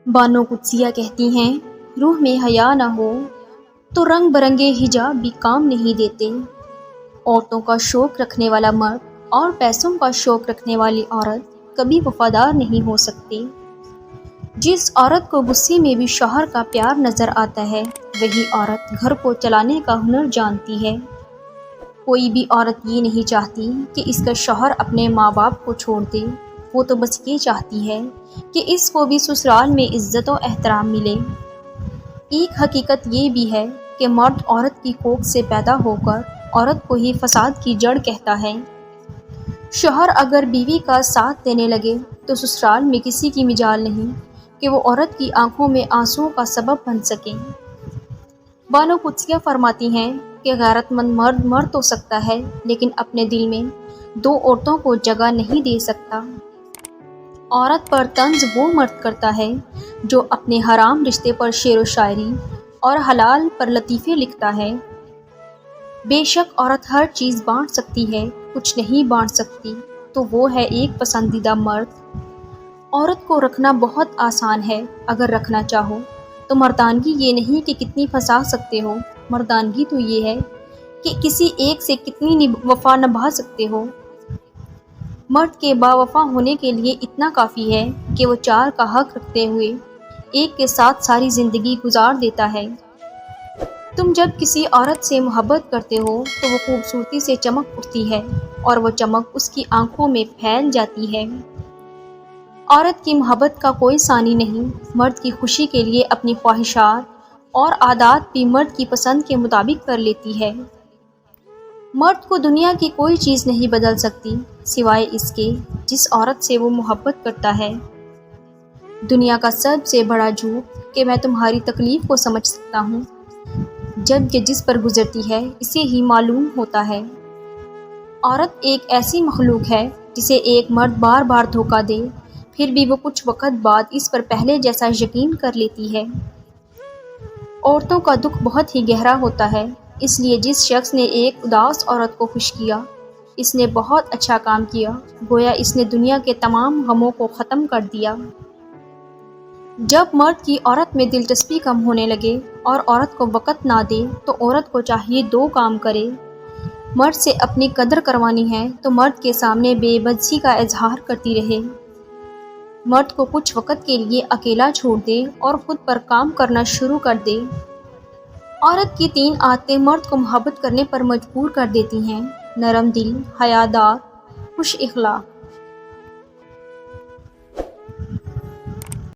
بانو قدسیہ کہتی ہیں، روح میں حیا نہ ہو تو رنگ برنگے حجاب بھی کام نہیں دیتے۔ عورتوں کا شوق رکھنے والا مرد اور پیسوں کا شوق رکھنے والی عورت کبھی وفادار نہیں ہو سکتے۔ جس عورت کو غصے میں بھی شوہر کا پیار نظر آتا ہے، وہی عورت گھر کو چلانے کا ہنر جانتی ہے۔ کوئی بھی عورت یہ نہیں چاہتی کہ اس کا شوہر اپنے ماں باپ کو چھوڑ دے، وہ تو بس یہ چاہتی ہے کہ اس کو بھی سسرال میں عزت و احترام ملے۔ ایک حقیقت یہ بھی ہے کہ مرد عورت کی کوکھ سے پیدا ہو کر عورت کو ہی فساد کی جڑ کہتا ہے۔ شوہر اگر بیوی کا ساتھ دینے لگے تو سسرال میں کسی کی مجال نہیں کہ وہ عورت کی آنکھوں میں آنسوؤں کا سبب بن سکے۔ بانو قدسیہ فرماتی ہیں کہ غیرت مند مرد مر تو سکتا ہے لیکن اپنے دل میں دو عورتوں کو جگہ نہیں دے سکتا۔ عورت پر طنز وہ مرد کرتا ہے جو اپنے حرام رشتے پر شعر و شاعری اور حلال پر لطیفے لکھتا ہے۔ بے شک عورت ہر چیز بانٹ سکتی ہے، کچھ نہیں بانٹ سکتی، تو وہ ہے ایک پسندیدہ مرد۔ عورت کو رکھنا بہت آسان ہے اگر رکھنا چاہو تو۔ مردانگی یہ نہیں کہ کتنی پھنسا سکتے ہو، مردانگی تو یہ ہے کہ کسی ایک سے کتنی وفا نبھا سکتے ہو۔ مرد کے با وفا ہونے کے لیے اتنا کافی ہے کہ وہ چار کا حق رکھتے ہوئے ایک کے ساتھ ساری زندگی گزار دیتا ہے۔ تم جب کسی عورت سے محبت کرتے ہو تو وہ خوبصورتی سے چمک اٹھتی ہے اور وہ چمک اس کی آنکھوں میں پھیل جاتی ہے۔ عورت کی محبت کا کوئی ثانی نہیں۔ مرد کی خوشی کے لیے اپنی خواہشات اور عادات بھی مرد کی پسند کے مطابق کر لیتی ہے۔ مرد کو دنیا کی کوئی چیز نہیں بدل سکتی سوائے اس کے جس عورت سے وہ محبت کرتا ہے۔ دنیا کا سب سے بڑا جھوٹ کہ میں تمہاری تکلیف کو سمجھ سکتا ہوں، جبکہ جس پر گزرتی ہے اسے ہی معلوم ہوتا ہے۔ عورت ایک ایسی مخلوق ہے جسے ایک مرد بار بار دھوکہ دے پھر بھی وہ کچھ وقت بعد اس پر پہلے جیسا یقین کر لیتی ہے۔ عورتوں کا دکھ بہت ہی گہرا ہوتا ہے، اس لیے جس شخص نے ایک اداس عورت کو خوش کیا، اس نے بہت اچھا کام کیا، گویا اس نے دنیا کے تمام غموں کو ختم کر دیا۔ جب مرد کی عورت میں دلچسپی کم ہونے لگے اور عورت کو وقت نہ دے تو عورت کو چاہیے دو کام کرے۔ مرد سے اپنی قدر کروانی ہے تو مرد کے سامنے بے بسی کا اظہار کرتی رہے۔ مرد کو کچھ وقت کے لیے اکیلا چھوڑ دے اور خود پر کام کرنا شروع کر دے۔ عورت کی تین عادتیں مرد کو محبت کرنے پر مجبور کر دیتی ہیں: نرم دل، حیادار، خوش اخلاق۔